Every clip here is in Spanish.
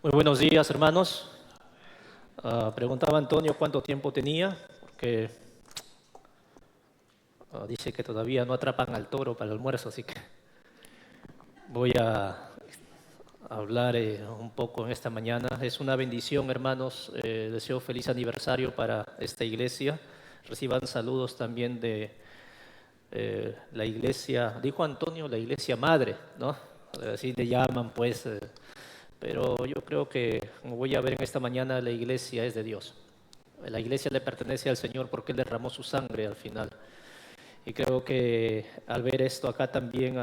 Muy buenos días, hermanos. Preguntaba Antonio cuánto tiempo tenía, porque dice que todavía no atrapan al toro para el almuerzo, así que voy a hablar un poco en esta mañana. Es una bendición, hermanos. Deseo feliz aniversario para esta iglesia. Reciban saludos también de la iglesia, dijo Antonio, la iglesia madre, ¿no? Así le llaman, pues. Pero yo creo que, como voy a ver en esta mañana, la iglesia es de Dios. La iglesia le pertenece al Señor porque Él derramó su sangre al final. Y creo que al ver esto acá también,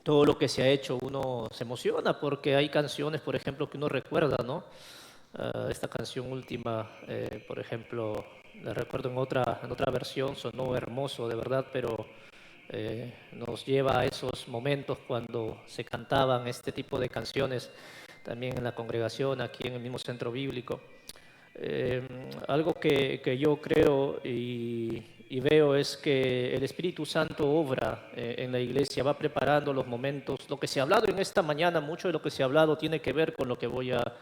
todo lo que se ha hecho, uno se emociona porque hay canciones, por ejemplo, que uno recuerda, ¿no? Esta canción última, por ejemplo, la recuerdo en otra versión, sonó hermoso, de verdad, pero nos lleva a esos momentos cuando se cantaban este tipo de canciones también en la congregación, aquí en el mismo centro bíblico. Algo que yo creo y veo es que el Espíritu Santo obra en la iglesia, va preparando los momentos. Lo que se ha hablado en esta mañana, mucho de lo que se ha hablado tiene que ver con lo que voy a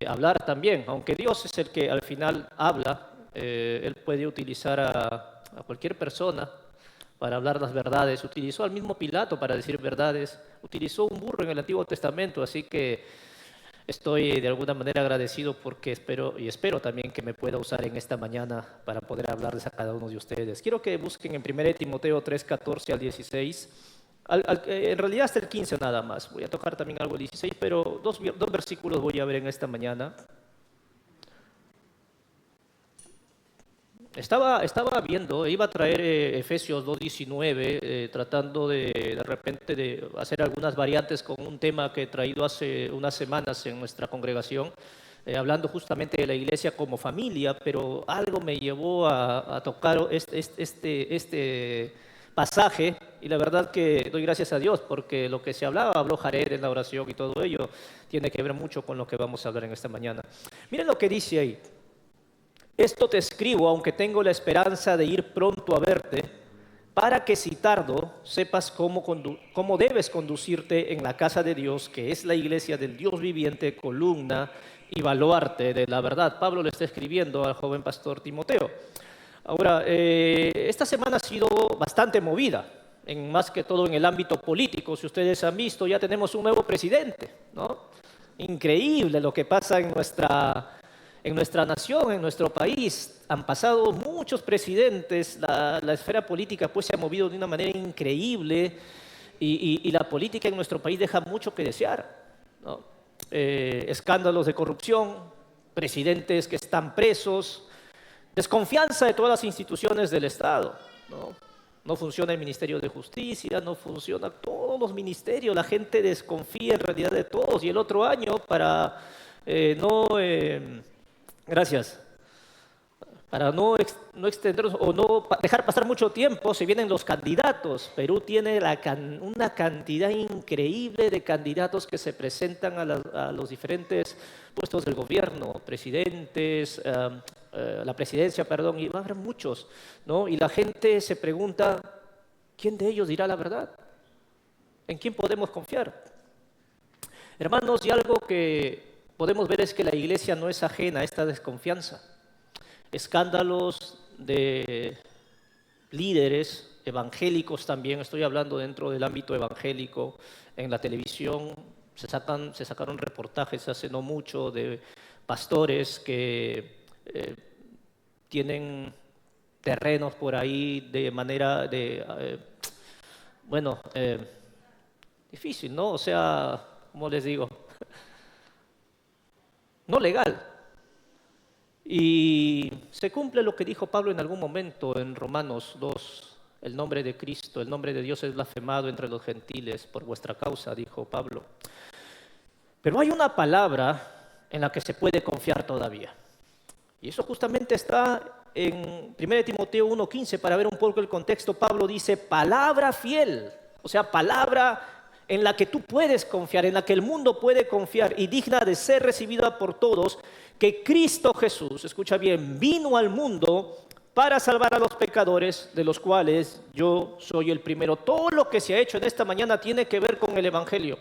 hablar también. Aunque Dios es el que al final habla, Él puede utilizar a cualquier persona para hablar las verdades. Utilizó al mismo Pilato para decir verdades. Utilizó un burro en el Antiguo Testamento, así que estoy de alguna manera agradecido porque espero también que me pueda usar en esta mañana para poder hablarles a cada uno de ustedes. Quiero que busquen en 1 Timoteo 3, 14 al 16. En realidad hasta el 15 nada más. Voy a tocar también algo el 16, pero dos versículos voy a ver en esta mañana. Estaba viendo, iba a traer Efesios 2:19, tratando de repente de hacer algunas variantes con un tema que he traído hace unas semanas en nuestra congregación, hablando justamente de la iglesia como familia, pero algo me llevó a tocar este pasaje, y la verdad que doy gracias a Dios porque lo que se habló Jared en la oración y todo ello tiene que ver mucho con lo que vamos a hablar en esta mañana. Miren lo que dice ahí. Esto te escribo, aunque tengo la esperanza de ir pronto a verte, para que si tardo sepas cómo debes conducirte en la casa de Dios, que es la iglesia del Dios viviente, columna y baluarte de la verdad. Pablo le está escribiendo al joven pastor Timoteo. Ahora, esta semana ha sido bastante movida, más que todo en el ámbito político. Si ustedes han visto, ya tenemos un nuevo presidente, ¿no? Increíble lo que pasa en nuestra nación, en nuestro país. Han pasado muchos presidentes, la esfera política pues se ha movido de una manera increíble y la política en nuestro país deja mucho que desear, ¿no? Escándalos de corrupción, presidentes que están presos, desconfianza de todas las instituciones del Estado, ¿no? No funciona el Ministerio de Justicia, no funciona todos los ministerios, la gente desconfía en realidad de todos. Y el otro año para no... Gracias. Para no extendernos o no dejar pasar mucho tiempo, se vienen los candidatos. Perú tiene una cantidad increíble de candidatos que se presentan a los diferentes puestos del gobierno, presidentes, la presidencia, perdón, y va a haber muchos, ¿no? Y la gente se pregunta, ¿quién de ellos dirá la verdad? ¿En quién podemos confiar? Hermanos, y algo que podemos ver es que la iglesia no es ajena a esta desconfianza. Escándalos de líderes evangélicos también, estoy hablando dentro del ámbito evangélico, en la televisión se sacaron reportajes hace no mucho de pastores que tienen terrenos por ahí de manera difícil, ¿no? O sea, ¿cómo les digo? No legal. Y se cumple lo que dijo Pablo en algún momento en Romanos 2. El nombre de Cristo, el nombre de Dios es blasfemado entre los gentiles por vuestra causa, dijo Pablo. Pero hay una palabra en la que se puede confiar todavía. Y eso justamente está en 1 Timoteo 1:15. Para ver un poco el contexto, Pablo dice palabra fiel, o sea, palabra en la que tú puedes confiar, en la que el mundo puede confiar y digna de ser recibida por todos, que Cristo Jesús, escucha bien, vino al mundo para salvar a los pecadores, de los cuales yo soy el primero. Todo lo que se ha hecho en esta mañana tiene que ver con el Evangelio.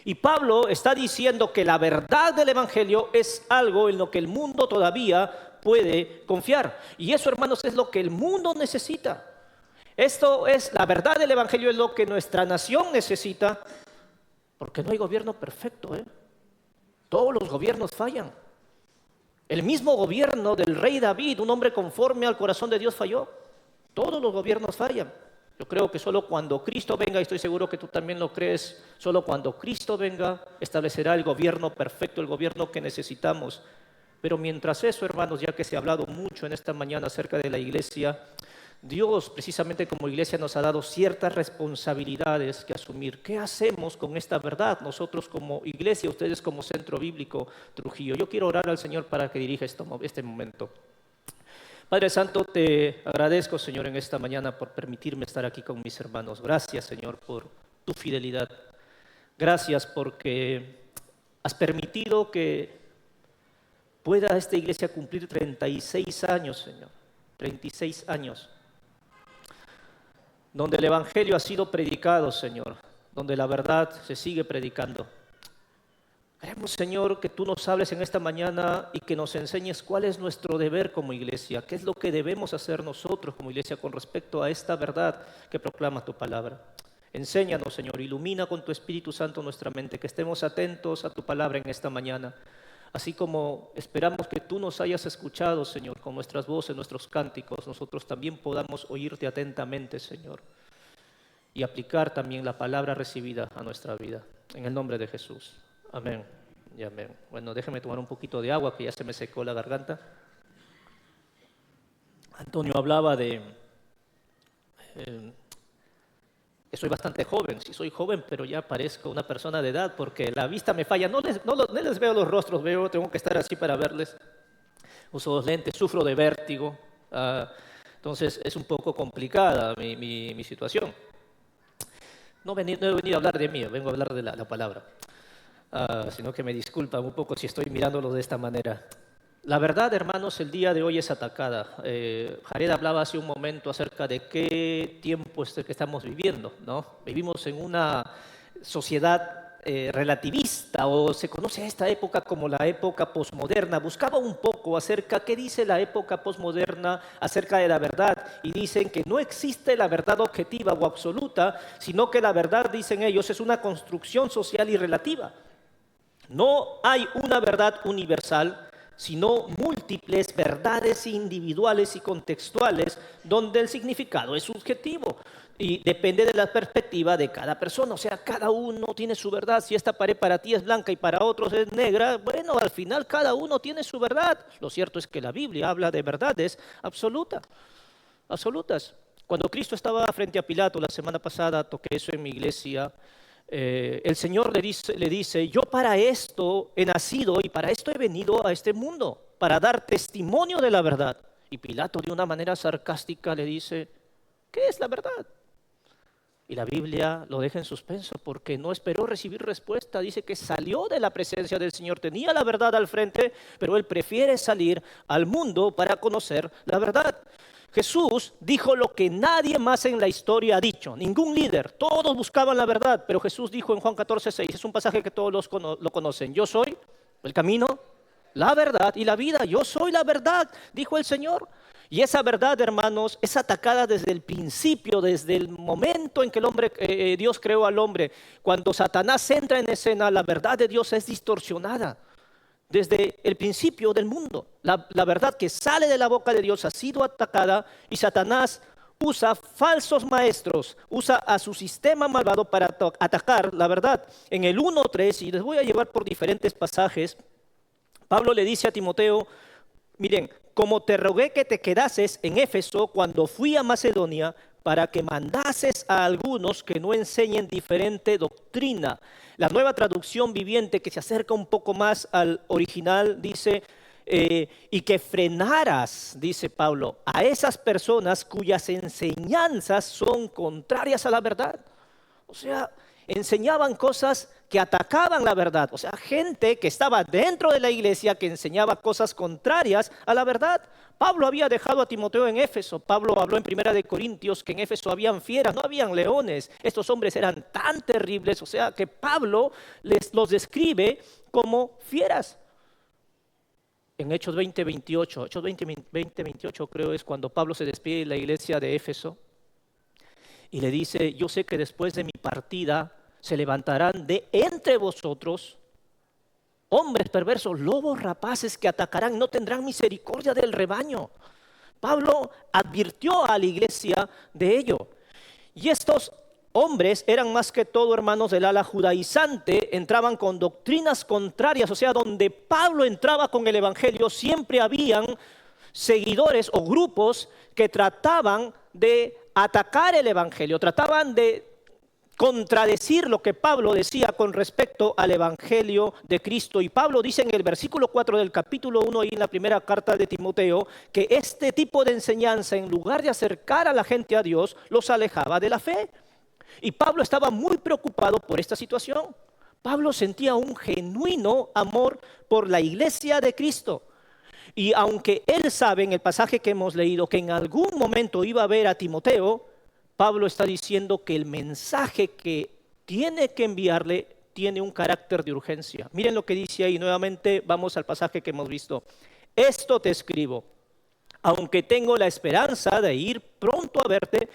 Y Pablo está diciendo que la verdad del Evangelio es algo en lo que el mundo todavía puede confiar. Y eso, hermanos, es lo que el mundo necesita. Esto es, la verdad del Evangelio es lo que nuestra nación necesita, porque no hay gobierno perfecto, ¿eh? Todos los gobiernos fallan. El mismo gobierno del rey David, un hombre conforme al corazón de Dios, falló. Todos los gobiernos fallan. Yo creo que solo cuando Cristo venga, y estoy seguro que tú también lo crees, solo cuando Cristo venga establecerá el gobierno perfecto, el gobierno que necesitamos. Pero mientras eso, hermanos, ya que se ha hablado mucho en esta mañana acerca de la iglesia, Dios precisamente como iglesia nos ha dado ciertas responsabilidades que asumir. ¿Qué hacemos con esta verdad? Nosotros como iglesia, ustedes como Centro Bíblico Trujillo. Yo quiero orar al Señor para que dirija este momento. Padre Santo, te agradezco, Señor, en esta mañana por permitirme estar aquí con mis hermanos. Gracias, Señor, por tu fidelidad. Gracias porque has permitido que pueda esta iglesia cumplir 36 años, Señor. 36 años. Donde el Evangelio ha sido predicado, Señor. Donde la verdad se sigue predicando. Queremos, Señor, que tú nos hables en esta mañana y que nos enseñes cuál es nuestro deber como iglesia, qué es lo que debemos hacer nosotros como iglesia con respecto a esta verdad que proclama tu palabra. Enséñanos, Señor, ilumina con tu Espíritu Santo nuestra mente, que estemos atentos a tu palabra en esta mañana. Así como esperamos que tú nos hayas escuchado, Señor, con nuestras voces, nuestros cánticos, nosotros también podamos oírte atentamente, Señor, y aplicar también la palabra recibida a nuestra vida. En el nombre de Jesús. Amén y amén. Bueno, déjeme tomar un poquito de agua que ya se me secó la garganta. Antonio hablaba de que soy bastante joven. Sí, soy joven, pero ya parezco una persona de edad porque la vista me falla. No les veo los rostros, tengo que estar así para verles. Uso los lentes, sufro de vértigo. Entonces es un poco complicada mi situación. No he venido a hablar de mí, vengo a hablar de la palabra. Sino que me disculpan un poco si estoy mirándolo de esta manera. La verdad, hermanos, el día de hoy es atacada. Jared hablaba hace un momento acerca de qué tiempo es el que estamos viviendo, ¿no? Vivimos en una sociedad relativista, o se conoce a esta época como la época posmoderna. Buscaba un poco acerca qué dice la época posmoderna acerca de la verdad, y dicen que no existe la verdad objetiva o absoluta, sino que la verdad, dicen ellos, es una construcción social y relativa. No hay una verdad universal, sino múltiples verdades individuales y contextuales donde el significado es subjetivo y depende de la perspectiva de cada persona. O sea, cada uno tiene su verdad. Si esta pared para ti es blanca y para otros es negra, bueno, al final cada uno tiene su verdad. Lo cierto es que la Biblia habla de verdades absolutas. Cuando Cristo estaba frente a Pilato la semana pasada, toqué eso en mi iglesia. El Señor le dice, yo para esto he nacido y para esto he venido a este mundo, para dar testimonio de la verdad. Y Pilato de una manera sarcástica le dice, ¿qué es la verdad? Y la Biblia lo deja en suspenso porque no esperó recibir respuesta. Dice que salió de la presencia del Señor, tenía la verdad al frente, pero él prefiere salir al mundo para conocer la verdad. Jesús dijo lo que nadie más en la historia ha dicho, ningún líder, todos buscaban la verdad, pero Jesús dijo en Juan 14:6, es un pasaje que todos lo conocen, yo soy el camino, la verdad y la vida, yo soy la verdad, dijo el Señor. Y esa verdad, hermanos, es atacada desde el principio, desde el momento en que Dios creó al hombre. Cuando Satanás entra en escena, la verdad de Dios es distorsionada. Desde el principio del mundo, la verdad que sale de la boca de Dios ha sido atacada y Satanás usa falsos maestros, usa a su sistema malvado para atacar la verdad. En el 1:3, y les voy a llevar por diferentes pasajes, Pablo le dice a Timoteo, miren, como te rogué que te quedases en Éfeso cuando fui a Macedonia, para que mandases a algunos que no enseñen diferente doctrina. La Nueva Traducción Viviente, que se acerca un poco más al original, dice, y que frenaras, dice Pablo, a esas personas cuyas enseñanzas son contrarias a la verdad. O sea, enseñaban cosas que atacaban la verdad. O sea, gente que estaba dentro de la iglesia que enseñaba cosas contrarias a la verdad. Pablo había dejado a Timoteo en Éfeso. Pablo habló en Primera de Corintios que en Éfeso habían fieras, no habían leones. Estos hombres eran tan terribles, o sea, que Pablo los describe como fieras. En Hechos 20:28, Hechos 20:28 creo es cuando Pablo se despide de la iglesia de Éfeso y le dice: yo sé que después de mi partida se levantarán de entre vosotros hombres perversos, lobos rapaces que atacarán, no tendrán misericordia del rebaño. Pablo advirtió a la iglesia de ello. Y estos hombres eran más que todo hermanos del ala judaizante, entraban con doctrinas contrarias, o sea, donde Pablo entraba con el evangelio, siempre habían seguidores o grupos que trataban de atacar el evangelio, trataban de contradecir lo que Pablo decía con respecto al evangelio de Cristo. Y Pablo dice en el versículo 4 del capítulo 1 y en la primera carta de Timoteo que este tipo de enseñanza, en lugar de acercar a la gente a Dios, los alejaba de la fe. Y Pablo estaba muy preocupado por esta situación. Pablo sentía un genuino amor por la iglesia de Cristo. Y aunque él sabe en el pasaje que hemos leído que en algún momento iba a ver a Timoteo, Pablo está diciendo que el mensaje que tiene que enviarle tiene un carácter de urgencia. Miren lo que dice ahí, nuevamente vamos al pasaje que hemos visto. Esto te escribo, aunque tengo la esperanza de ir pronto a verte,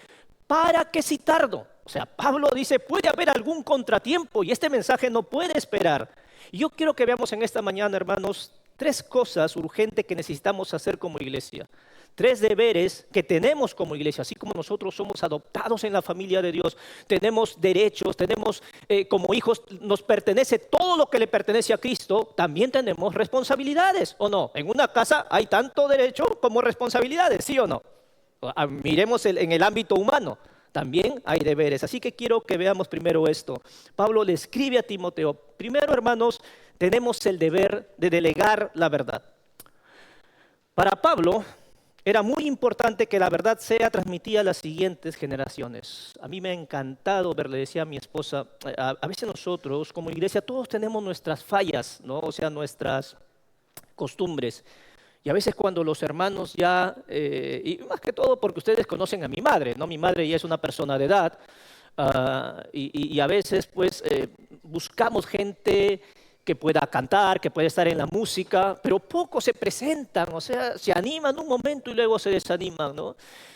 para que si tardo. O sea, Pablo dice, puede haber algún contratiempo y este mensaje no puede esperar. Y yo quiero que veamos en esta mañana, hermanos, 3 cosas urgentes que necesitamos hacer como iglesia. 3 deberes que tenemos como iglesia, así como nosotros somos adoptados en la familia de Dios, tenemos derechos, tenemos como hijos, nos pertenece todo lo que le pertenece a Cristo, también tenemos responsabilidades, ¿o no? En una casa hay tanto derecho como responsabilidades, ¿sí o no? Miremos en el ámbito humano, también hay deberes, así que quiero que veamos primero esto. Pablo le escribe a Timoteo, primero hermanos, tenemos el deber de delegar la verdad. Para Pablo era muy importante que la verdad sea transmitida a las siguientes generaciones. A mí me ha encantado ver, le decía a mi esposa, a veces nosotros como iglesia todos tenemos nuestras fallas, ¿no? O sea, nuestras costumbres. Y a veces cuando los hermanos ya, y más que todo porque ustedes conocen a mi madre, ¿no? Mi madre ya es una persona de edad, y a veces pues buscamos gente que pueda cantar, que pueda estar en la música, pero pocos se presentan, o sea, se animan un momento y luego se desaniman, ¿no?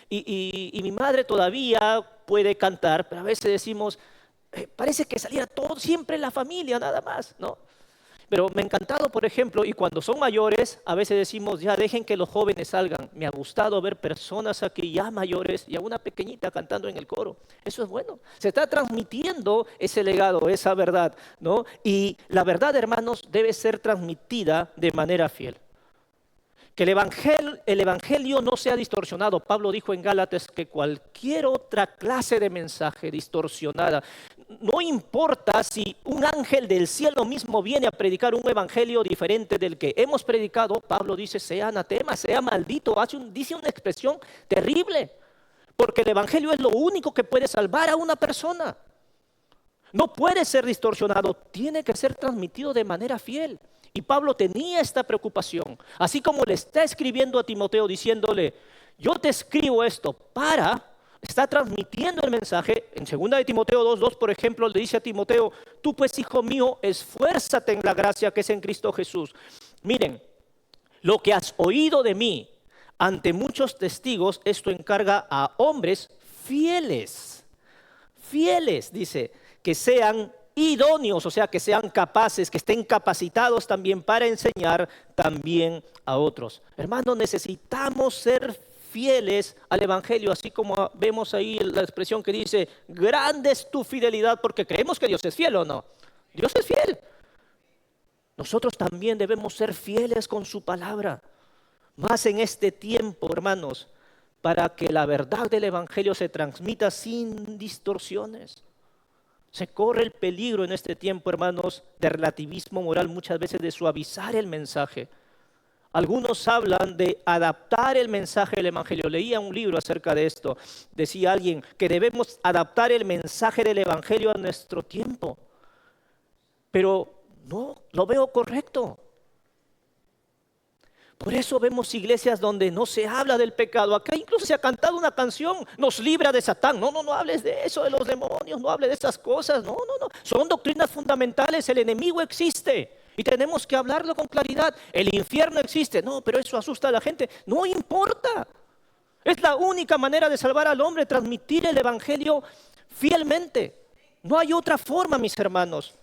Y mi madre todavía puede cantar, pero a veces decimos, parece que saliera todo siempre la familia, nada más, ¿no? Pero me ha encantado, por ejemplo, y cuando son mayores, a veces decimos, ya dejen que los jóvenes salgan. Me ha gustado ver personas aquí ya mayores y a una pequeñita cantando en el coro. Eso es bueno. Se está transmitiendo ese legado, esa verdad, ¿no? Y la verdad, hermanos, debe ser transmitida de manera fiel. Que el evangelio no sea distorsionado. Pablo dijo en Gálatas que cualquier otra clase de mensaje distorsionada, no importa si un ángel del cielo mismo viene a predicar un evangelio diferente del que hemos predicado, Pablo dice, sea anatema, sea maldito, dice una expresión terrible, porque el evangelio es lo único que puede salvar a una persona. No puede ser distorsionado, tiene que ser transmitido de manera fiel. Y Pablo tenía esta preocupación, así como le está escribiendo a Timoteo diciéndole, yo te escribo esto está transmitiendo el mensaje. En 2 de Timoteo 2:2, por ejemplo, le dice a Timoteo, tú pues, hijo mío, esfuérzate en la gracia que es en Cristo Jesús. Miren, lo que has oído de mí ante muchos testigos, esto encarga a hombres fieles, dice, que sean idóneos, o sea, que sean capaces, que estén capacitados también para enseñar también a otros. Hermanos, necesitamos ser fieles al evangelio, así como vemos ahí la expresión que dice, grande es tu fidelidad, porque creemos que Dios es fiel, ¿o no? Dios es fiel. Nosotros también debemos ser fieles con su palabra, más en este tiempo, hermanos, para que la verdad del evangelio se transmita sin distorsiones. Se corre el peligro en este tiempo, hermanos, de relativismo moral, muchas veces de suavizar el mensaje. Algunos hablan de adaptar el mensaje del evangelio. Leía un libro acerca de esto. Decía alguien que debemos adaptar el mensaje del evangelio a nuestro tiempo. pero no lo veo correcto. Por eso vemos iglesias donde no se habla del pecado. Acá incluso se ha cantado una canción, nos libra de Satán. No, no, no hables de eso, de los demonios, no hables de esas cosas. No, no, no. Son doctrinas fundamentales, el enemigo existe y tenemos que hablarlo con claridad. El infierno existe. No, pero eso asusta a la gente. No importa. Es la única manera de salvar al hombre, transmitir el evangelio fielmente. No hay otra forma, mis hermanos.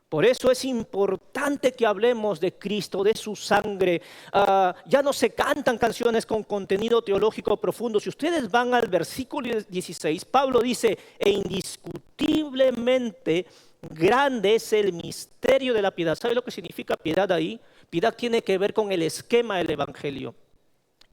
Por eso es importante que hablemos de Cristo, de su sangre. Ya no se cantan canciones con contenido teológico profundo. Si ustedes van al versículo 16, Pablo dice, e indiscutiblemente grande es el misterio de la piedad. ¿Sabe lo que significa piedad ahí? Piedad tiene que ver con el esquema del evangelio.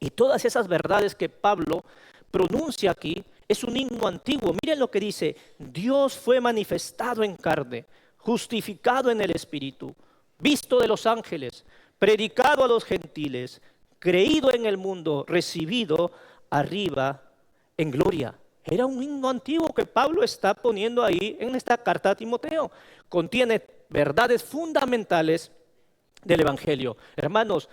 Y todas esas verdades que Pablo pronuncia aquí es un himno antiguo. Miren lo que dice, Dios fue manifestado en carne, justificado en el Espíritu, visto de los ángeles, predicado a los gentiles, creído en el mundo, recibido arriba en gloria. Era un himno antiguo que Pablo está poniendo ahí en esta carta a Timoteo. Contiene verdades fundamentales del Evangelio. Hermanos,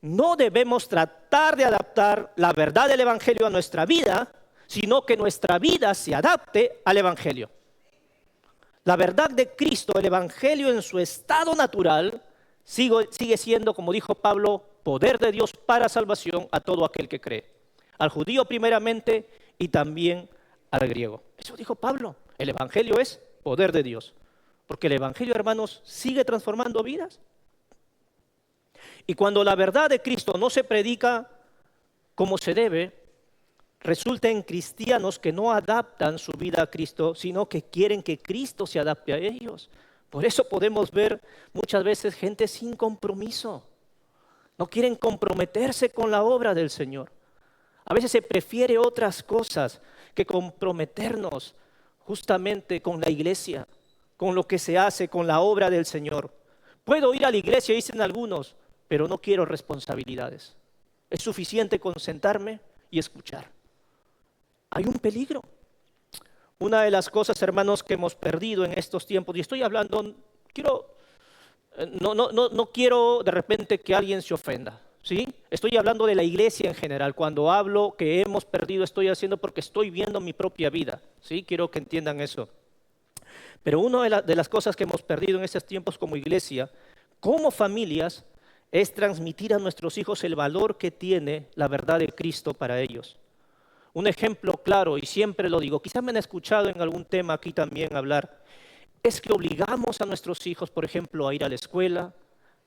no debemos tratar de adaptar la verdad del Evangelio a nuestra vida, sino que nuestra vida se adapte al Evangelio. La verdad de Cristo, el Evangelio en su estado natural, sigue siendo, como dijo Pablo, poder de Dios para salvación a todo aquel que cree. Al judío primeramente y también al griego. Eso dijo Pablo. El Evangelio es poder de Dios. Porque el Evangelio, hermanos, sigue transformando vidas. Y cuando la verdad de Cristo no se predica como se debe, resulta en cristianos que no adaptan su vida a Cristo, sino que quieren que Cristo se adapte a ellos. Por eso podemos ver muchas veces gente sin compromiso. No quieren comprometerse con la obra del Señor. A veces se prefiere otras cosas que comprometernos justamente con la iglesia, con lo que se hace, con la obra del Señor. Puedo ir a la iglesia, dicen algunos, pero no quiero responsabilidades. Es suficiente con sentarme y escuchar. Hay un peligro. Una de las cosas, hermanos, que hemos perdido en estos tiempos, y estoy hablando, no quiero de repente que alguien se ofenda, ¿sí? Estoy hablando de la iglesia en general. Cuando hablo que hemos perdido, estoy haciendo porque estoy viendo mi propia vida, ¿sí? Quiero que entiendan eso. Pero una de las cosas que hemos perdido en estos tiempos como iglesia, como familias, es transmitir a nuestros hijos el valor que tiene la verdad de Cristo para ellos. Un ejemplo claro, y siempre lo digo, quizás me han escuchado en algún tema aquí también hablar, es que obligamos a nuestros hijos, por ejemplo, a ir a la escuela,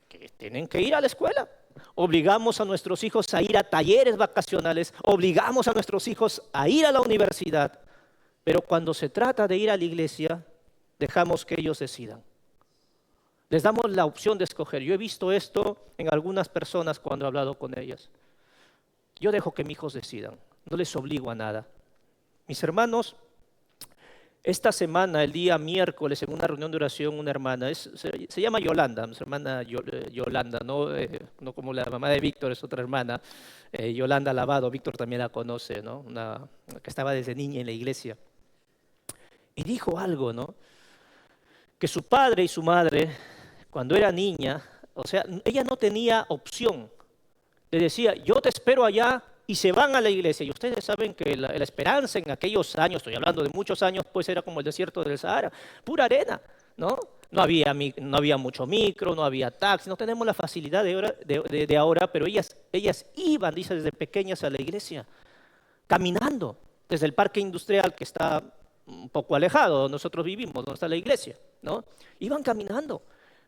que tienen que ir a la escuela. Obligamos a nuestros hijos a ir a talleres vacacionales, obligamos a nuestros hijos a ir a la universidad, pero cuando se trata de ir a la iglesia, dejamos que ellos decidan. Les damos la opción de escoger. Yo he visto esto en algunas personas cuando he hablado con ellas. Yo dejo que mis hijos decidan. No les obligo a nada. Mis hermanos, esta semana, el día miércoles, en una reunión de oración, una hermana, se llama Yolanda, mi hermana Yolanda, no como la mamá de Víctor, es otra hermana, Yolanda Lavado, Víctor también la conoce, ¿no? Una que estaba desde niña en la iglesia. Y dijo algo, ¿no? Que su padre y su madre, cuando era niña, o sea, ella no tenía opción. Le decía, yo te espero allá, y se van a la iglesia. Y ustedes saben que la esperanza en aquellos años, estoy hablando de muchos años, pues era como el desierto del Sahara, pura arena, ¿no? No había mucho micro, no había taxi, no tenemos la facilidad de ahora, pero ellas iban, dice, desde pequeñas a la iglesia, caminando desde el parque industrial que está un poco alejado donde nosotros vivimos, donde está la iglesia, ¿no? Iban caminando.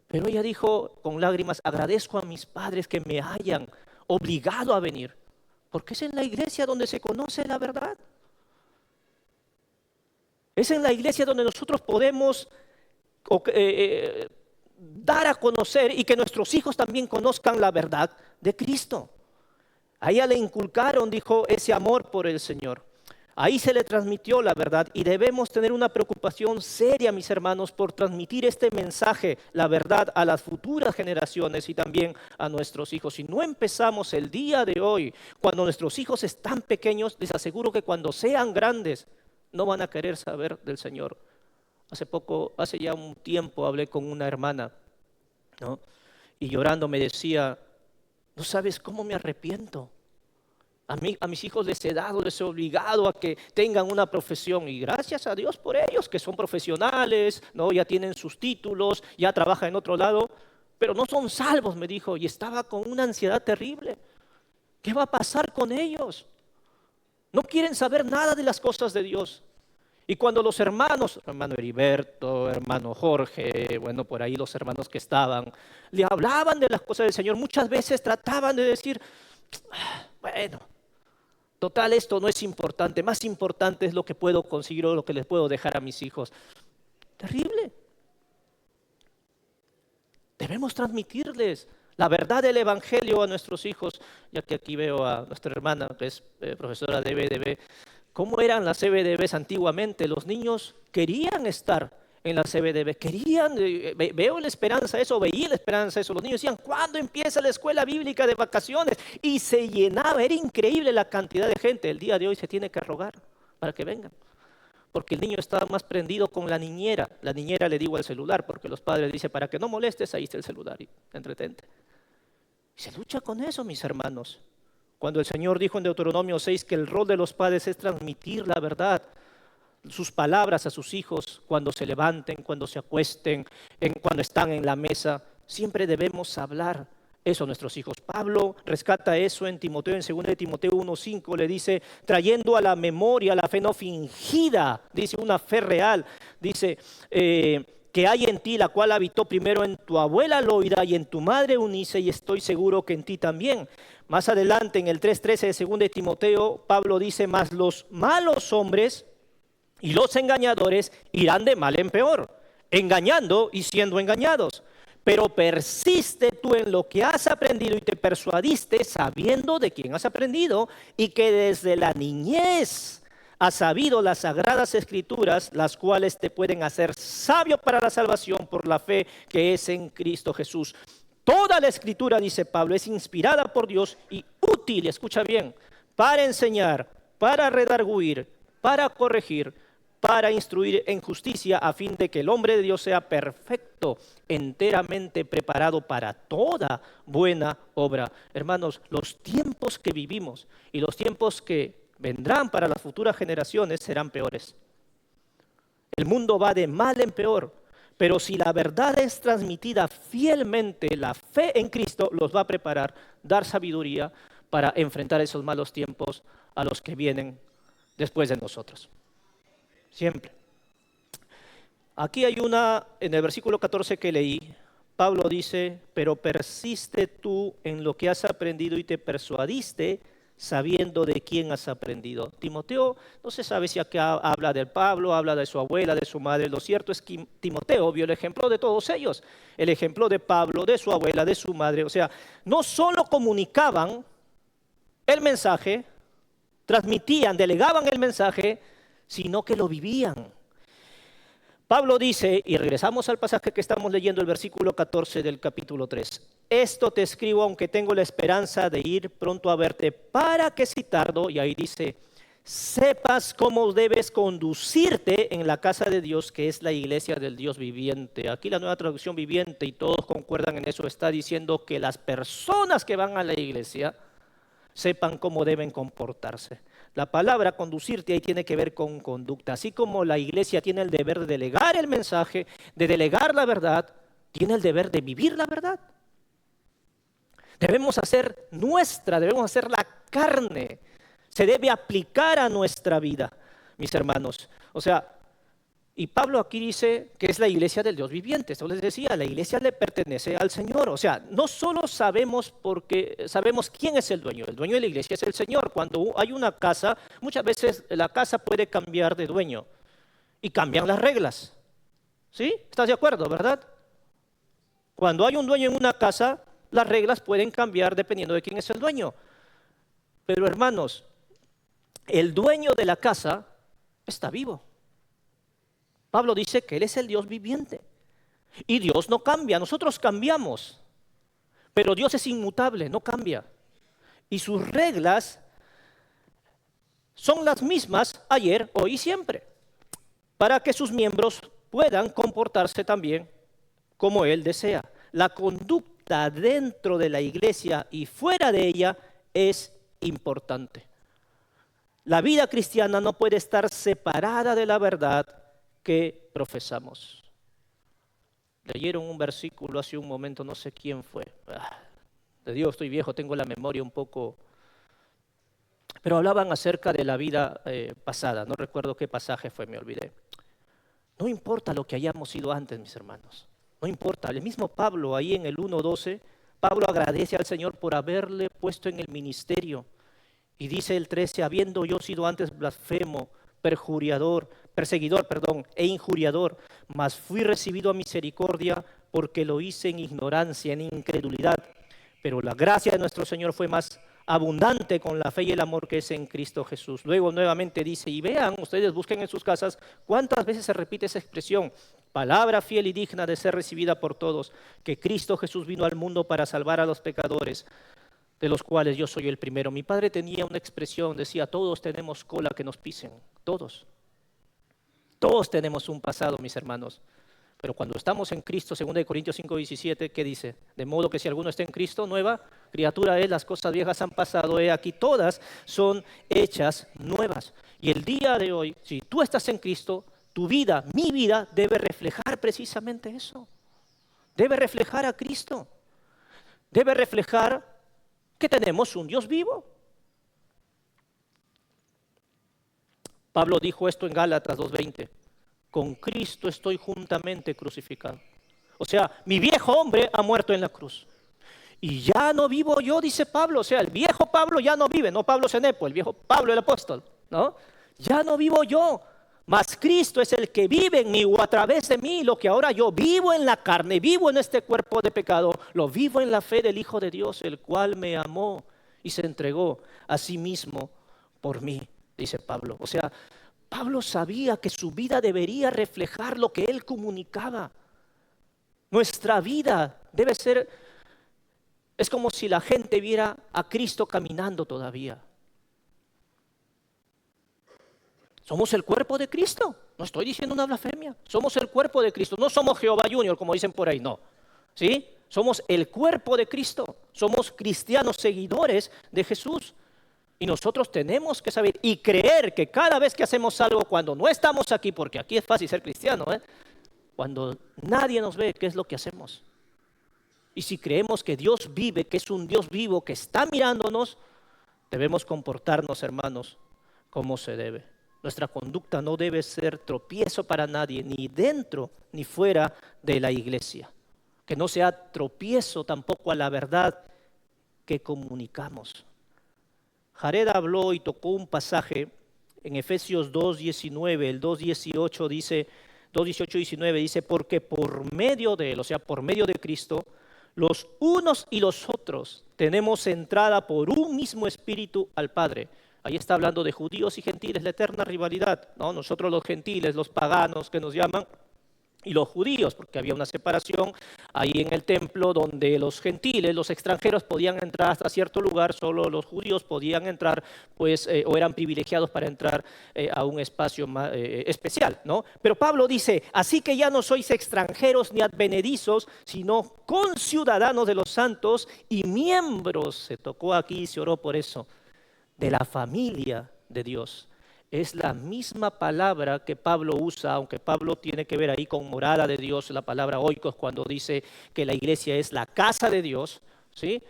Pero ella dijo con lágrimas, agradezco a mis padres que me hayan obligado a venir. Porque es en la iglesia donde se conoce la verdad. Es en la iglesia donde nosotros podemos dar a conocer y que nuestros hijos también conozcan la verdad de Cristo. A ella le inculcaron, dijo, ese amor por el Señor. Ahí se le transmitió la verdad y debemos tener una preocupación seria, mis hermanos, por transmitir este mensaje, la verdad, a las futuras generaciones y también a nuestros hijos. Si no empezamos el día de hoy, cuando nuestros hijos están pequeños, les aseguro que cuando sean grandes, no van a querer saber del Señor Hace ya un tiempo hablé con una hermana, ¿no? Y llorando me decía, no sabes cómo me arrepiento. A mis hijos les he obligado a que tengan una profesión y gracias a Dios por ellos, que son profesionales, ¿no? Ya tienen sus títulos, ya trabajan en otro lado, pero no son salvos, me dijo, y estaba con una ansiedad terrible. ¿Qué va a pasar con ellos? No quieren saber nada de las cosas de Dios. Y cuando los hermanos, hermano Heriberto, hermano Jorge, bueno, por ahí los hermanos que estaban, le hablaban de las cosas del Señor, muchas veces trataban de decir, bueno, total, esto no es importante, más importante es lo que puedo conseguir o lo que les puedo dejar a mis hijos. Terrible. Debemos transmitirles la verdad del Evangelio a nuestros hijos, ya que aquí veo a nuestra hermana, que es profesora de BDB. ¿Cómo eran las CBDBs antiguamente? Los niños querían estar en la CBDB, querían, veía la esperanza eso. Los niños decían, ¿cuándo empieza la escuela bíblica de vacaciones? Y se llenaba, era increíble la cantidad de gente. El día de hoy se tiene que rogar para que vengan, porque el niño está más prendido con la niñera. La niñera le digo al celular, porque los padres dicen, para que no molestes, ahí está el celular y entretente. Y se lucha con eso, mis hermanos. Cuando el Señor dijo en Deuteronomio 6 que el rol de los padres es transmitir la verdad, sus palabras a sus hijos cuando se levanten, cuando se acuesten, cuando están en la mesa, siempre debemos hablar eso a nuestros hijos. Pablo rescata eso en Timoteo, en 2 de Timoteo 1:5, le dice, trayendo a la memoria la fe no fingida, dice una fe real, dice que hay en ti, la cual habitó primero en tu abuela Loida y en tu madre Eunice, y estoy seguro que en ti también. Más adelante, en el 3:13 de 2 de Timoteo, Pablo dice, mas los malos hombres y los engañadores irán de mal en peor, engañando y siendo engañados. Pero persiste tú en lo que has aprendido y te persuadiste sabiendo de quién has aprendido y que desde la niñez has sabido las sagradas escrituras, las cuales te pueden hacer sabio para la salvación por la fe que es en Cristo Jesús. Toda la escritura, dice Pablo, es inspirada por Dios y útil, escucha bien, para enseñar, para redarguir, para corregir, para instruir en justicia, a fin de que el hombre de Dios sea perfecto, enteramente preparado para toda buena obra. Hermanos, los tiempos que vivimos y los tiempos que vendrán para las futuras generaciones serán peores. El mundo va de mal en peor, pero si la verdad es transmitida fielmente, la fe en Cristo los va a preparar, dar sabiduría para enfrentar esos malos tiempos a los que vienen después de nosotros. Siempre. Aquí hay en el versículo 14 que leí, Pablo dice, pero persiste tú en lo que has aprendido y te persuadiste sabiendo de quién has aprendido. Timoteo, no se sabe si acá habla de Pablo, habla de su abuela, de su madre. Lo cierto es que Timoteo vio el ejemplo de todos ellos, el ejemplo de Pablo, de su abuela, de su madre. O sea, no solo comunicaban el mensaje, transmitían, delegaban el mensaje, sino que lo vivían. Pablo dice, y regresamos al pasaje que estamos leyendo, el versículo 14 del capítulo 3. Esto te escribo aunque tengo la esperanza de ir pronto a verte, para que si tardo, y ahí dice, sepas cómo debes conducirte en la casa de Dios, que es la iglesia del Dios viviente. Aquí la Nueva Traducción Viviente, y todos concuerdan en eso, está diciendo que las personas que van a la iglesia sepan cómo deben comportarse. La palabra conducirte ahí tiene que ver con conducta. Así como la iglesia tiene el deber de delegar el mensaje, de delegar la verdad, tiene el deber de vivir la verdad. Debemos hacer debemos hacer la carne. Se debe aplicar a nuestra vida, mis hermanos. O sea, y Pablo aquí dice que es la iglesia del Dios viviente. Esto les decía, la iglesia le pertenece al Señor. O sea, no solo sabemos quién es el dueño de la iglesia es el Señor. Cuando hay una casa, muchas veces la casa puede cambiar de dueño y cambian las reglas. ¿Sí? ¿Estás de acuerdo, verdad? Cuando hay un dueño en una casa, las reglas pueden cambiar dependiendo de quién es el dueño. Pero hermanos, el dueño de la casa está vivo. Pablo dice que Él es el Dios viviente. Y Dios no cambia, nosotros cambiamos. Pero Dios es inmutable, no cambia. Y sus reglas son las mismas ayer, hoy y siempre. Para que sus miembros puedan comportarse también como Él desea. La conducta dentro de la iglesia y fuera de ella es importante. La vida cristiana no puede estar separada de la verdad que profesamos. Leyeron un versículo hace un momento, no sé quién fue. De Dios estoy viejo, tengo la memoria un poco. Pero hablaban acerca de la vida pasada. No recuerdo qué pasaje fue, me olvidé. No importa lo que hayamos sido antes, mis hermanos. No importa. El mismo Pablo, ahí en el 1:12, Pablo agradece al Señor por haberle puesto en el ministerio. Y dice el 13, habiendo yo sido antes blasfemo, perseguidor, e injuriador, mas fui recibido a misericordia porque lo hice en ignorancia, en incredulidad. Pero la gracia de nuestro Señor fue más abundante con la fe y el amor que es en Cristo Jesús. Luego nuevamente dice, y vean, ustedes busquen en sus casas cuántas veces se repite esa expresión, palabra fiel y digna de ser recibida por todos, que Cristo Jesús vino al mundo para salvar a los pecadores, de los cuales yo soy el primero. Mi padre tenía una expresión, decía, todos tenemos cola que nos pisen, todos. Todos tenemos un pasado, mis hermanos. Pero cuando estamos en Cristo, 2 Corintios 5:17, ¿qué dice? De modo que si alguno está en Cristo, nueva criatura es, las cosas viejas han pasado, aquí todas son hechas nuevas. Y el día de hoy, si tú estás en Cristo, tu vida, mi vida, debe reflejar precisamente eso. Debe reflejar a Cristo. Debe reflejar que tenemos un Dios vivo. Pablo dijo esto en Gálatas 2:20. Con Cristo estoy juntamente crucificado. O sea, mi viejo hombre ha muerto en la cruz. Y ya no vivo yo, dice Pablo. O sea, el viejo Pablo ya no vive. No Pablo Cenepo, el viejo Pablo el apóstol. ¿No? Ya no vivo yo. Mas Cristo es el que vive en mí o a través de mí. Lo que ahora yo vivo en la carne, vivo en este cuerpo de pecado, lo vivo en la fe del Hijo de Dios, el cual me amó y se entregó a sí mismo por mí, dice Pablo. O sea, Pablo sabía que su vida debería reflejar lo que él comunicaba. Nuestra vida debe ser, es como si la gente viera a Cristo caminando todavía. Somos el cuerpo de Cristo. No estoy diciendo una blasfemia. Somos el cuerpo de Cristo. No somos Jehová Junior, como dicen por ahí, no. ¿Sí? Somos el cuerpo de Cristo. Somos cristianos seguidores de Jesús. Y nosotros tenemos que saber y creer que cada vez que hacemos algo, cuando no estamos aquí, porque aquí es fácil ser cristiano, cuando nadie nos ve, ¿qué es lo que hacemos? Y si creemos que Dios vive, que es un Dios vivo, que está mirándonos, debemos comportarnos, hermanos, como se debe. Nuestra conducta no debe ser tropiezo para nadie, ni dentro ni fuera de la iglesia. Que no sea tropiezo tampoco a la verdad que comunicamos. Jared habló y tocó un pasaje en Efesios 2:19, el 2:18 dice, 2:18-19 dice, porque por medio de él, o sea, por medio de Cristo, los unos y los otros tenemos entrada por un mismo espíritu al Padre. Ahí está hablando de judíos y gentiles, la eterna rivalidad, ¿no? Nosotros los gentiles, los paganos que nos llaman, y los judíos, porque había una separación ahí en el templo donde los gentiles, los extranjeros podían entrar hasta cierto lugar, solo los judíos podían entrar, pues, o eran privilegiados para entrar a un espacio más, especial, ¿no? Pero Pablo dice, así que ya no sois extranjeros ni advenedizos, sino conciudadanos de los santos y miembros, se tocó aquí y se oró por eso, de la familia de Dios. Es la misma palabra que Pablo usa, aunque Pablo tiene que ver ahí con morada de Dios, la palabra oikos, cuando dice que la iglesia es la casa de Dios, ¿sí?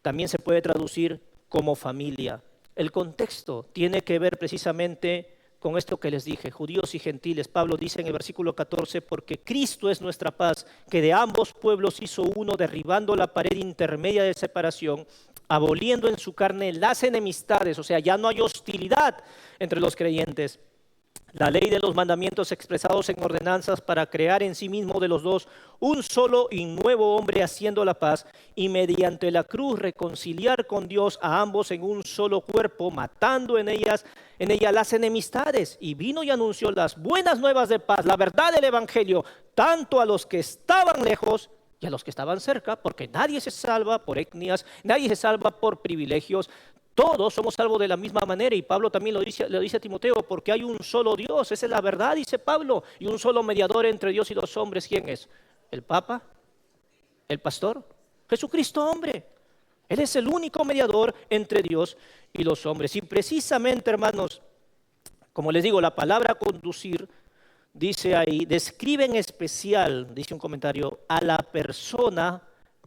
También se puede traducir como familia. El contexto tiene que ver precisamente con esto que les dije, judíos y gentiles. Pablo dice en el versículo 14, porque Cristo es nuestra paz, que de ambos pueblos hizo uno, derribando la pared intermedia de separación, aboliendo en su carne las enemistades, o sea, ya no hay hostilidad entre los creyentes. La ley de los mandamientos expresados en ordenanzas para crear en sí mismo de los dos un solo y nuevo hombre haciendo la paz y mediante la cruz reconciliar con Dios a ambos en un solo cuerpo, matando en ella las enemistades. Y vino y anunció las buenas nuevas de paz, la verdad del evangelio, tanto a los que estaban lejos y a los que estaban cerca, porque nadie se salva por etnias, nadie se salva por privilegios. Todos somos salvos de la misma manera, y Pablo también lo dice a Timoteo, porque hay un solo Dios, esa es la verdad, dice Pablo, y un solo mediador entre Dios y los hombres. ¿Quién es? ¿El Papa? ¿El pastor? Jesucristo, hombre. Él es el único mediador entre Dios y los hombres. Y precisamente, hermanos, como les digo, la palabra conducir, dice ahí, describe en especial, dice un comentario, a la persona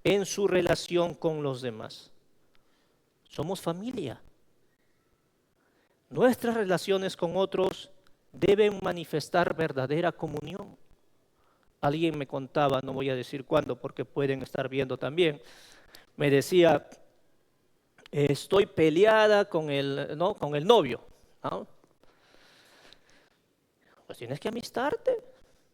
en su relación con los demás. Somos familia. Nuestras relaciones con otros deben manifestar verdadera comunión. Alguien me contaba, no voy a decir cuándo porque pueden estar viendo también, me decía, estoy peleada con el novio, ¿no? Pues tienes que amistarte.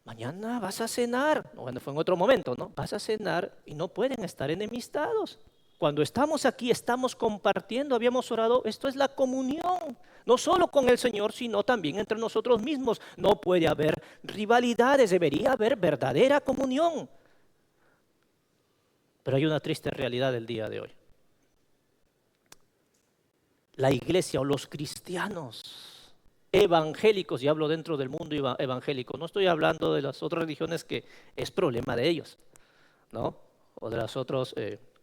Mañana vas a cenar, bueno, fue en otro momento, ¿no? Vas a cenar y no pueden estar enemistados. Cuando estamos aquí, estamos compartiendo, habíamos orado, esto es la comunión, no solo con el Señor, sino también entre nosotros mismos. No puede haber rivalidades, debería haber verdadera comunión. Pero hay una triste realidad del día de hoy. La iglesia o los cristianos evangélicos, y hablo dentro del mundo evangélico, no estoy hablando de las otras religiones que es problema de ellos, ¿no? O de las otras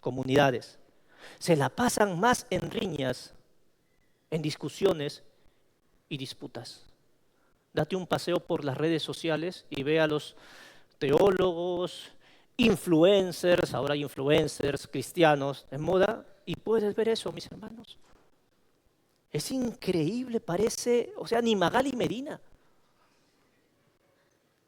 comunidades. Se la pasan más en riñas, en discusiones y disputas. Date un paseo por las redes sociales y ve a los teólogos, influencers, ahora hay influencers cristianos en moda, y puedes ver eso, mis hermanos. Es increíble, parece, o sea, ni Magali Medina.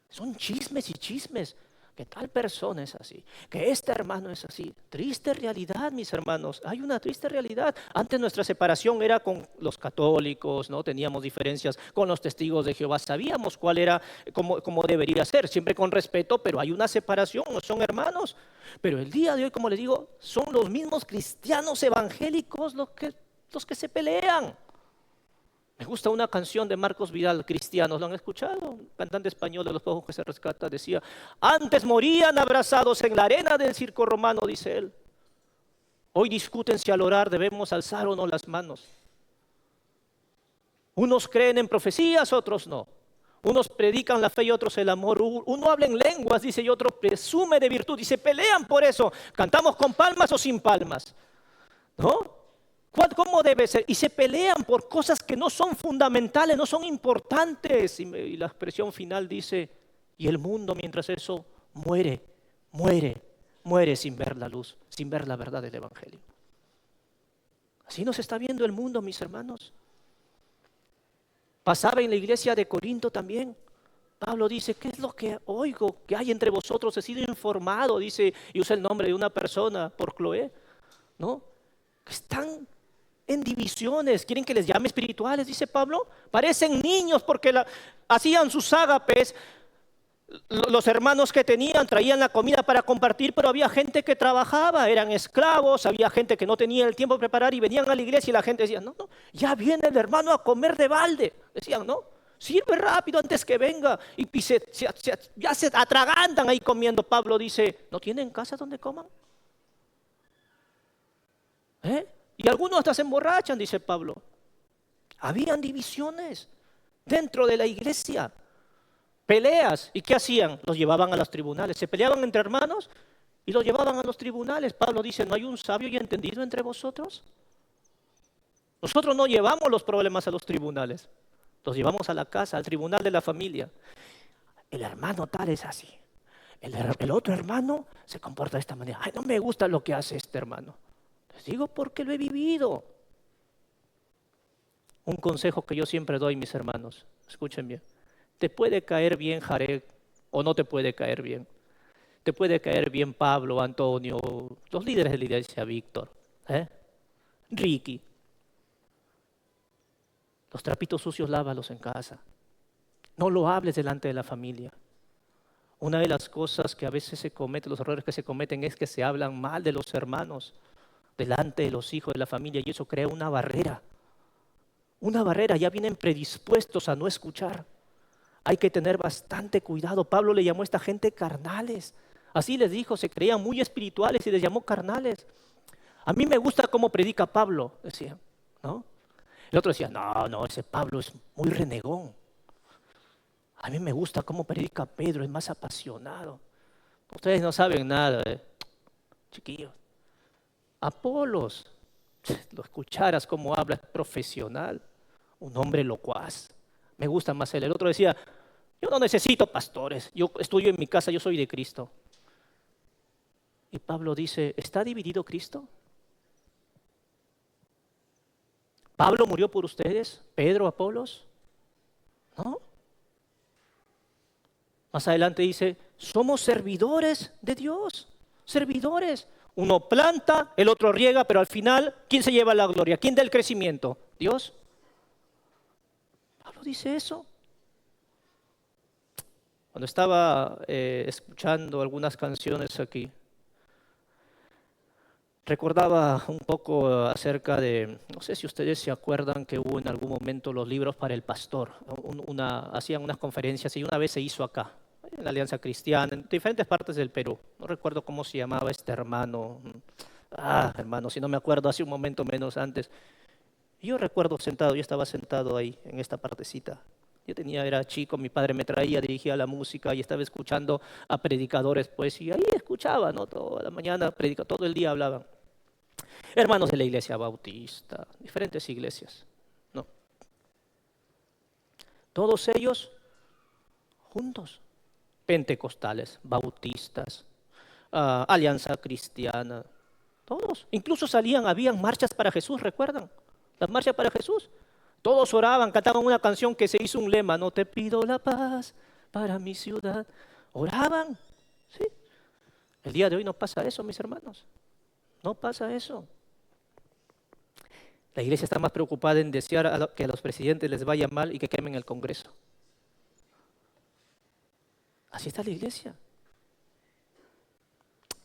Son chismes y chismes, que tal persona es así, que este hermano es así. Triste realidad, mis hermanos, hay una triste realidad. Antes nuestra separación era con los católicos, ¿no? Teníamos diferencias con los testigos de Jehová, sabíamos cuál era, cómo debería ser, siempre con respeto, pero hay una separación, no son hermanos. Pero el día de hoy, como les digo, son los mismos cristianos evangélicos los que se pelean. Me gusta una canción de Marcos Vidal, Cristianos, ¿lo han escuchado? Un cantante español de Los Pocos que se rescata, decía, antes morían abrazados en la arena del circo romano, dice él. Hoy discuten si al orar debemos alzar o no las manos. Unos creen en profecías, otros no. Unos predican la fe y otros el amor. Uno habla en lenguas, dice, y otro presume de virtud. Y se pelean por eso. ¿Cantamos con palmas o sin palmas? ¿No? ¿Cómo debe ser? Y se pelean por cosas que no son fundamentales, no son importantes. Y la expresión final dice, y el mundo mientras eso muere sin ver la luz, sin ver la verdad del Evangelio. Así nos está viendo el mundo, mis hermanos. Pasaba en la iglesia de Corinto también. Pablo dice, ¿qué es lo que oigo que hay entre vosotros? He sido informado, dice, y usa el nombre de una persona por Cloé, ¿no? Que están en divisiones, quieren que les llame espirituales, dice Pablo. Parecen niños porque hacían sus ágapes. Los hermanos que tenían traían la comida para compartir, pero había gente que trabajaba, eran esclavos, había gente que no tenía el tiempo de preparar y venían a la iglesia y la gente decía, no, ya viene el hermano a comer de balde. Decían, no, sirve rápido antes que venga. Y ya se atragantan ahí comiendo. Pablo dice, ¿no tienen casa donde coman? Y algunos hasta se emborrachan, dice Pablo. Habían divisiones dentro de la iglesia, peleas. ¿Y qué hacían? Los llevaban a los tribunales. Se peleaban entre hermanos y los llevaban a los tribunales. Pablo dice, ¿no hay un sabio y entendido entre vosotros? Nosotros no llevamos los problemas a los tribunales, los llevamos a la casa, al tribunal de la familia. El hermano tal es así. El otro hermano se comporta de esta manera. Ay, no me gusta lo que hace este hermano. Les digo porque lo he vivido. Un consejo que yo siempre doy, mis hermanos, escuchen bien. Te puede caer bien Jarek o no te puede caer bien. Te puede caer bien Pablo, Antonio, los líderes de la iglesia, Víctor, Ricky. Los trapitos sucios lávalos en casa. No lo hables delante de la familia. Una de las cosas que a veces se cometen, los errores que se cometen es que se hablan mal de los hermanos delante de los hijos de la familia y eso crea una barrera. Una barrera, ya vienen predispuestos a no escuchar. Hay que tener bastante cuidado. Pablo le llamó a esta gente carnales. Así les dijo, se creían muy espirituales y les llamó carnales. A mí me gusta cómo predica Pablo, decía. ¿no? El otro decía, no, ese Pablo es muy renegón. A mí me gusta cómo predica Pedro, es más apasionado. Ustedes no saben nada, chiquillos. Apolos, lo escucharas cómo habla, es profesional, un hombre locuaz. Me gusta más él. El otro decía, yo no necesito pastores, yo estudio en mi casa, yo soy de Cristo. Y Pablo dice, ¿está dividido Cristo? ¿Pablo murió por ustedes? ¿Pedro, Apolos? ¿No? Más adelante dice, somos servidores de Dios, servidores. Uno planta, el otro riega, pero al final, ¿quién se lleva la gloria? ¿Quién da el crecimiento? ¿Dios? Pablo dice eso. Cuando estaba escuchando algunas canciones aquí, recordaba un poco acerca de, no sé si ustedes se acuerdan que hubo en algún momento los libros para el pastor. Hacían unas conferencias y una vez se hizo acá, en la Alianza Cristiana, en diferentes partes del Perú. No recuerdo cómo se llamaba este hermano. Hermano, si no me acuerdo, hace un momento menos antes. Yo recuerdo yo estaba sentado ahí, en esta partecita. Era chico, mi padre me traía, dirigía la música y estaba escuchando a predicadores, pues, y ahí escuchaba, ¿no? Toda la mañana, todo el día hablaban. Hermanos de la iglesia bautista, diferentes iglesias, ¿no? Todos ellos juntos, pentecostales, bautistas, alianza cristiana, todos. Incluso habían marchas para Jesús, ¿recuerdan? Las marchas para Jesús. Todos oraban, cantaban una canción que se hizo un lema, no te pido la paz para mi ciudad. Oraban, ¿sí? El día de hoy no pasa eso, mis hermanos. No pasa eso. La iglesia está más preocupada en desear que a los presidentes les vaya mal y que quemen el Congreso. Así está la iglesia.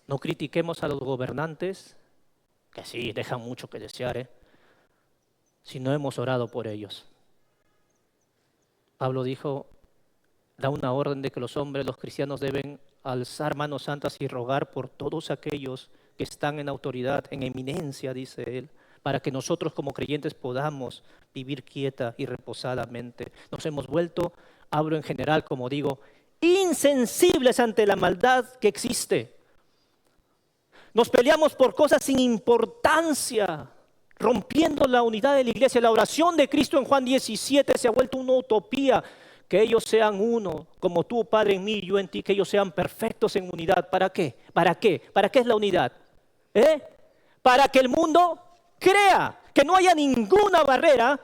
No critiquemos a los gobernantes, que sí, dejan mucho que desear, si no hemos orado por ellos. Pablo da una orden de que los hombres, los cristianos, deben alzar manos santas y rogar por todos aquellos que están en autoridad, en eminencia, dice él, para que nosotros como creyentes podamos vivir quieta y reposadamente. Nos hemos vuelto, hablo en general, como digo, insensibles ante la maldad que existe. Nos peleamos por cosas sin importancia, rompiendo la unidad de la iglesia. La oración de Cristo en Juan 17 se ha vuelto una utopía. Que ellos sean uno, como tú, Padre, en mí y yo en ti, que ellos sean perfectos en unidad. ¿Para qué? ¿Para qué? ¿Para qué es la unidad? Para que el mundo crea, que no haya ninguna barrera,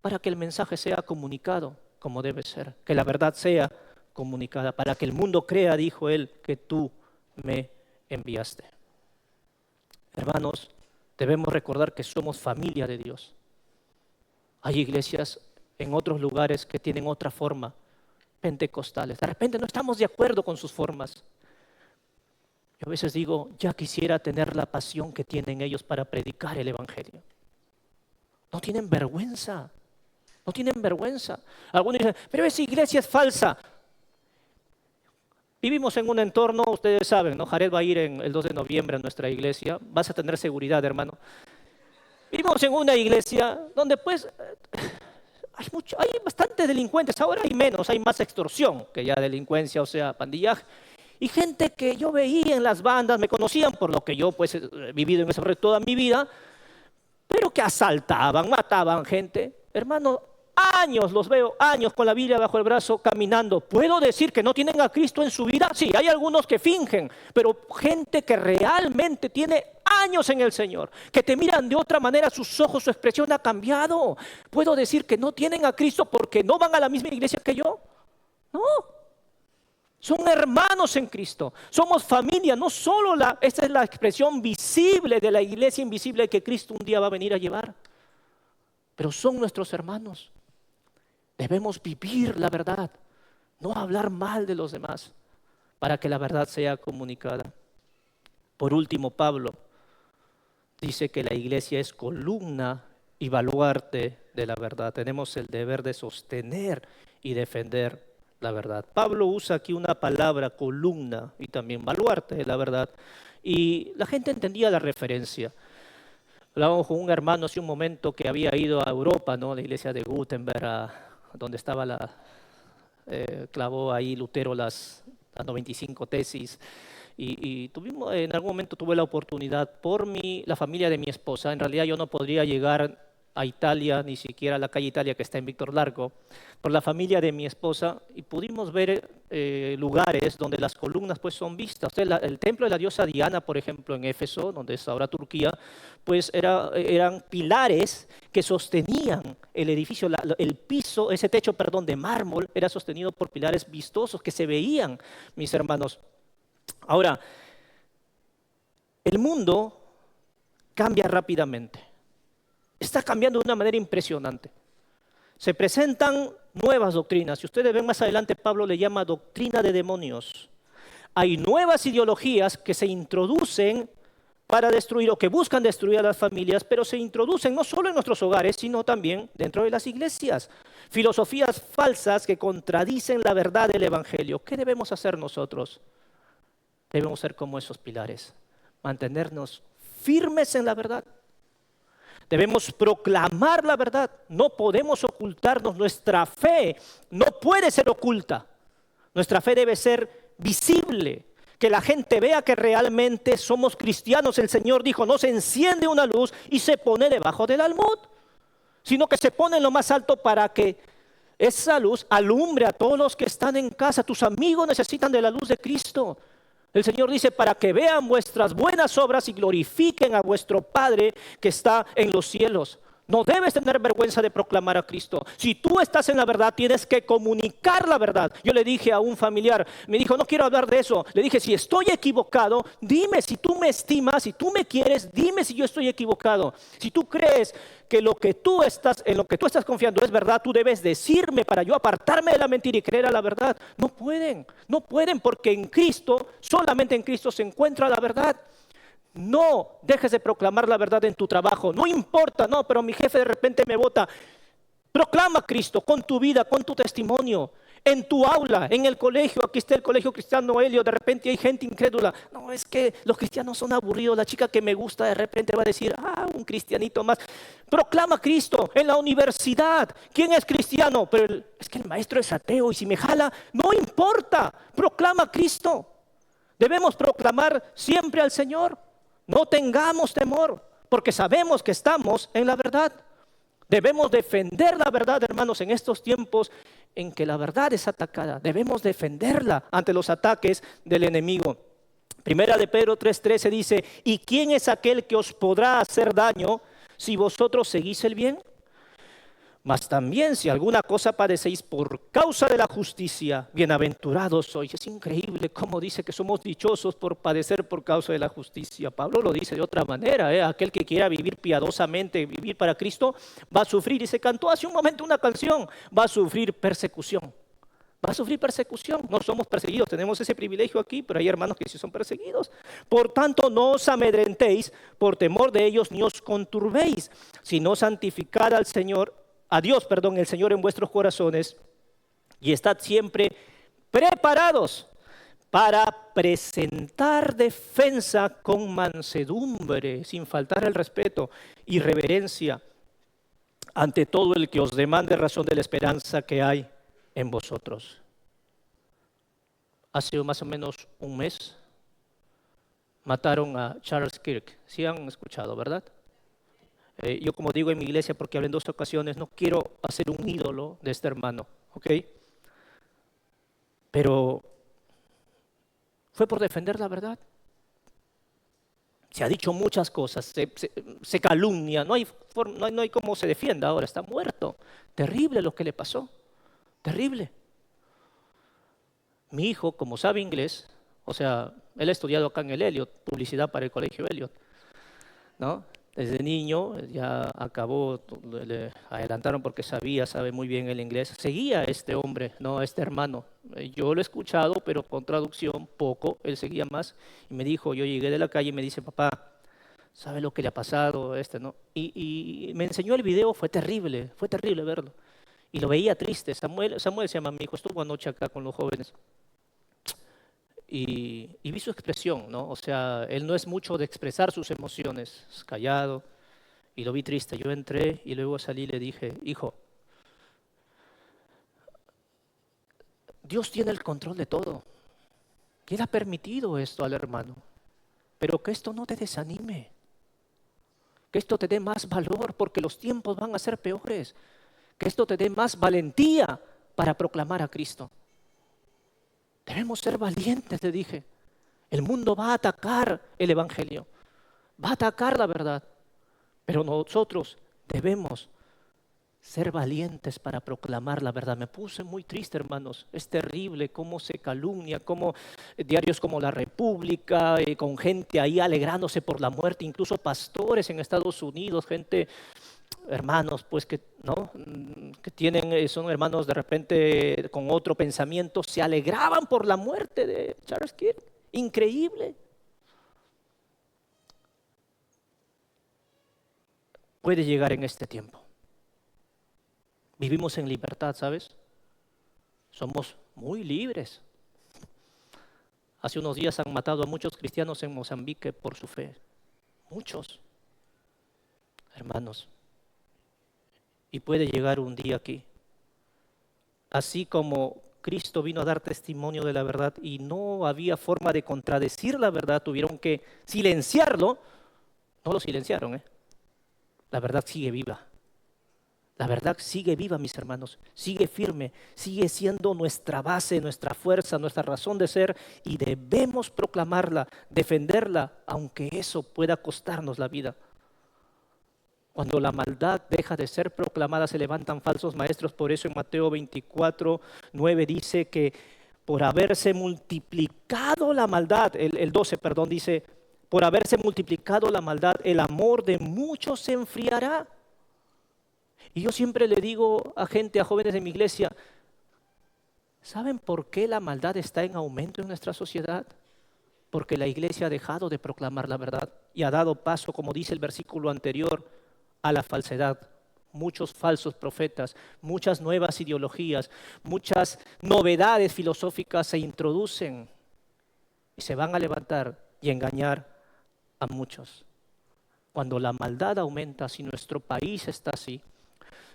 para que el mensaje sea comunicado como debe ser, que la verdad sea comunicada, para que el mundo crea, dijo él, que tú me enviaste. Hermanos, debemos recordar que somos familia de Dios. Hay iglesias en otros lugares que tienen otra forma, pentecostales. De repente no estamos de acuerdo con sus formas. Yo a veces digo, ya quisiera tener la pasión que tienen ellos para predicar el evangelio. No tienen vergüenza. No tienen vergüenza. Algunos dicen, pero esa iglesia es falsa. Vivimos en un entorno, ustedes saben, ¿no? Jared va a ir el 2 de noviembre a nuestra iglesia. Vas a tener seguridad, hermano. Vivimos en una iglesia donde pues hay bastantes delincuentes. Ahora hay menos, hay más extorsión que ya delincuencia, o sea, pandillaje. Y gente que yo veía en las bandas, me conocían por lo que yo pues he vivido en ese barrio toda mi vida, pero que asaltaban, mataban gente. Hermano, años los veo, años con la Biblia bajo el brazo caminando. ¿Puedo decir que no tienen a Cristo en su vida? Sí, hay algunos que fingen, pero gente que realmente tiene años en el Señor, que te miran de otra manera, sus ojos, su expresión ha cambiado. ¿Puedo decir que no tienen a Cristo porque no van a la misma iglesia que yo? No. Son hermanos en Cristo, somos familia, no solo esta es la expresión visible de la iglesia invisible que Cristo un día va a venir a llevar, pero son nuestros hermanos. Debemos vivir la verdad, no hablar mal de los demás, para que la verdad sea comunicada. Por último, Pablo dice que la iglesia es columna y baluarte de la verdad. Tenemos el deber de sostener y defender la verdad. Pablo usa aquí una palabra, columna, y también baluarte de la verdad. Y la gente entendía la referencia. Hablábamos con un hermano hace un momento que había ido a Europa, ¿no? La iglesia de Gutenberg, donde estaba clavó ahí Lutero las 95 tesis. Y tuvimos, en algún momento tuve la oportunidad la familia de mi esposa. En realidad yo no podría llegar a Italia, ni siquiera a la calle Italia que está en Víctor Largo, por la familia de mi esposa, y pudimos ver lugares donde las columnas pues son vistas. O sea, el templo de la diosa Diana, por ejemplo, en Éfeso, donde es ahora Turquía, pues eran pilares que sostenían el edificio, el piso, ese techo, perdón, de mármol, era sostenido por pilares vistosos que se veían, mis hermanos. Ahora, el mundo cambia rápidamente. Está cambiando de una manera impresionante. Se presentan nuevas doctrinas. Si ustedes ven más adelante, Pablo le llama doctrina de demonios. Hay nuevas ideologías que se introducen para destruir o que buscan destruir a las familias, pero se introducen no solo en nuestros hogares, sino también dentro de las iglesias. Filosofías falsas que contradicen la verdad del Evangelio. ¿Qué debemos hacer nosotros? Debemos ser como esos pilares, mantenernos firmes en la verdad. Debemos proclamar la verdad, no podemos ocultarnos, nuestra fe no puede ser oculta, nuestra fe debe ser visible, que la gente vea que realmente somos cristianos. El Señor dijo, no se enciende una luz y se pone debajo del almud, sino que se pone en lo más alto para que esa luz alumbre a todos los que están en casa. Tus amigos necesitan de la luz de Cristo. El Señor dice, para que vean vuestras buenas obras y glorifiquen a vuestro Padre que está en los cielos. No debes tener vergüenza de proclamar a Cristo. Si tú estás en la verdad, tienes que comunicar la verdad. Yo le dije a un familiar, me dijo, no quiero hablar de eso. Le dije, si estoy equivocado, dime. Si tú me estimas, si tú me quieres, dime si yo estoy equivocado. Si tú crees que en lo que tú estás confiando es verdad, tú debes decirme para yo apartarme de la mentira y creer a la verdad. No pueden porque en Cristo, solamente en Cristo se encuentra la verdad. No dejes de proclamar la verdad en tu trabajo. No importa, no, pero mi jefe de repente me vota. Proclama a Cristo con tu vida, con tu testimonio. En tu aula, en el colegio, aquí está el colegio cristiano Helio, de repente hay gente incrédula. No, es que los cristianos son aburridos. La chica que me gusta de repente va a decir, un cristianito más. Proclama a Cristo en la universidad. ¿Quién es cristiano? Pero es que el maestro es ateo y si me jala, no importa. Proclama a Cristo. Debemos proclamar siempre al Señor. No tengamos temor, porque sabemos que estamos en la verdad. Debemos defender la verdad, hermanos, en estos tiempos en que la verdad es atacada. Debemos defenderla ante los ataques del enemigo. Primera de Pedro 3:13 dice, ¿y quién es aquel que os podrá hacer daño si vosotros seguís el bien? Mas también si alguna cosa padecéis por causa de la justicia, bienaventurados sois. Es increíble cómo dice que somos dichosos por padecer por causa de la justicia. Pablo lo dice de otra manera, aquel que quiera vivir piadosamente, vivir para Cristo, va a sufrir. Y se cantó hace un momento una canción, va a sufrir persecución. Va a sufrir persecución. No somos perseguidos, tenemos ese privilegio aquí, pero hay hermanos que sí son perseguidos. Por tanto, no os amedrentéis por temor de ellos, ni os conturbéis, sino santificad al Señor, a Dios, el Señor en vuestros corazones, y estad siempre preparados para presentar defensa con mansedumbre, sin faltar el respeto y reverencia ante todo el que os demande razón de la esperanza que hay en vosotros. Hace más o menos un mes mataron a Charles Kirk. Sí han escuchado, ¿verdad? Yo, como digo en mi iglesia, porque hablé en 2 ocasiones, no quiero hacer un ídolo de este hermano, ¿ok? Pero fue por defender la verdad. Se ha dicho muchas cosas, se calumnia, no hay cómo se defienda ahora, está muerto. Terrible lo que le pasó, terrible. Mi hijo, como sabe inglés, o sea, él ha estudiado acá en el Elliot, publicidad para el colegio Elliot, ¿no? Desde niño ya acabó, le adelantaron porque sabe muy bien el inglés. Seguía a este hombre, no a este hermano. Yo lo he escuchado, pero con traducción poco. Él seguía más y me dijo, yo llegué de la calle y me dice, papá, ¿sabe lo que le ha pasado a este, no? Y me enseñó el video, fue terrible verlo. Y lo veía triste. Samuel se llama mi hijo, estuvo anoche acá con los jóvenes. Y vi su expresión, ¿no? O sea, él no es mucho de expresar sus emociones, es callado. y lo vi triste. Yo entré y luego salí y le dije, hijo, Dios tiene el control de todo. Y Él ha permitido esto al hermano. Pero que esto no te desanime. Que esto te dé más valor porque los tiempos van a ser peores. Que esto te dé más valentía para proclamar a Cristo. Debemos ser valientes, le dije. El mundo va a atacar el Evangelio. Va a atacar la verdad. Pero nosotros debemos ser valientes para proclamar la verdad. Me puse muy triste, hermanos. Es terrible cómo se calumnia, cómo diarios como La República, con gente ahí alegrándose por la muerte, incluso pastores en Estados Unidos, gente, hermanos, pues que no, que tienen, son hermanos de repente con otro pensamiento, se alegraban por la muerte de Charles Kirk. Increíble. Puede llegar en este tiempo. Vivimos en libertad, ¿sabes? Somos muy libres. Hace unos días han matado a muchos cristianos en Mozambique por su fe. Muchos, hermanos. Y puede llegar un día aquí. Así como Cristo vino a dar testimonio de la verdad y no había forma de contradecir la verdad, tuvieron que silenciarlo. No lo silenciaron, ¿eh? La verdad sigue viva. La verdad sigue viva, mis hermanos, sigue firme, sigue siendo nuestra base, nuestra fuerza, nuestra razón de ser y debemos proclamarla, defenderla, aunque eso pueda costarnos la vida. Cuando la maldad deja de ser proclamada, se levantan falsos maestros. Por eso en Mateo 24:9 dice que por haberse multiplicado la maldad, el 12, perdón, dice, por haberse multiplicado la maldad, el amor de muchos se enfriará. Y yo siempre le digo a gente, a jóvenes de mi iglesia, ¿saben por qué la maldad está en aumento en nuestra sociedad? Porque la iglesia ha dejado de proclamar la verdad y ha dado paso, como dice el versículo anterior, a la falsedad. Muchos falsos profetas, muchas nuevas ideologías, muchas novedades filosóficas se introducen y se van a levantar y engañar a muchos. Cuando la maldad aumenta, si nuestro país está así,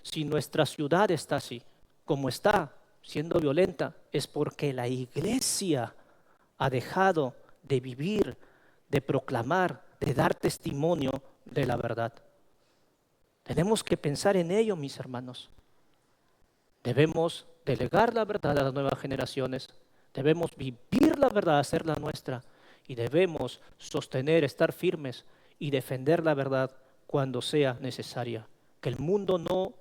si nuestra ciudad está así, como está, siendo violenta, es porque la iglesia ha dejado de vivir, de proclamar, de dar testimonio de la verdad. Tenemos que pensar en ello, mis hermanos. Debemos delegar la verdad a las nuevas generaciones, debemos vivir la verdad, hacerla nuestra, y debemos sostener, estar firmes y defender la verdad cuando sea necesaria. Que el mundo no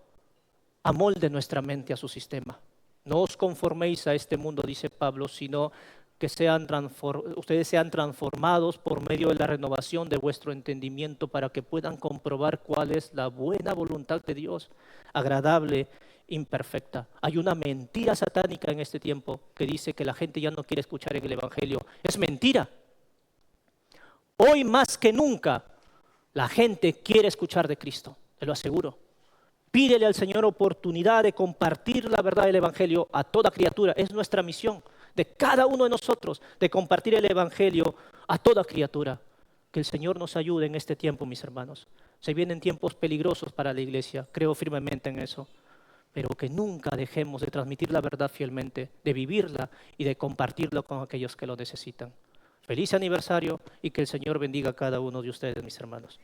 amolde nuestra mente a su sistema. No os conforméis a este mundo, dice Pablo, sino que ustedes sean transformados por medio de la renovación de vuestro entendimiento para que puedan comprobar cuál es la buena voluntad de Dios, agradable, imperfecta. Hay una mentira satánica en este tiempo que dice que la gente ya no quiere escuchar en el Evangelio. Es mentira. Hoy más que nunca la gente quiere escuchar de Cristo, te lo aseguro. Pídele al Señor oportunidad de compartir la verdad del Evangelio a toda criatura. Es nuestra misión de cada uno de nosotros de compartir el Evangelio a toda criatura. Que el Señor nos ayude en este tiempo, mis hermanos. Se vienen tiempos peligrosos para la iglesia, creo firmemente en eso. Pero que nunca dejemos de transmitir la verdad fielmente, de vivirla y de compartirlo con aquellos que lo necesitan. Feliz aniversario y que el Señor bendiga a cada uno de ustedes, mis hermanos.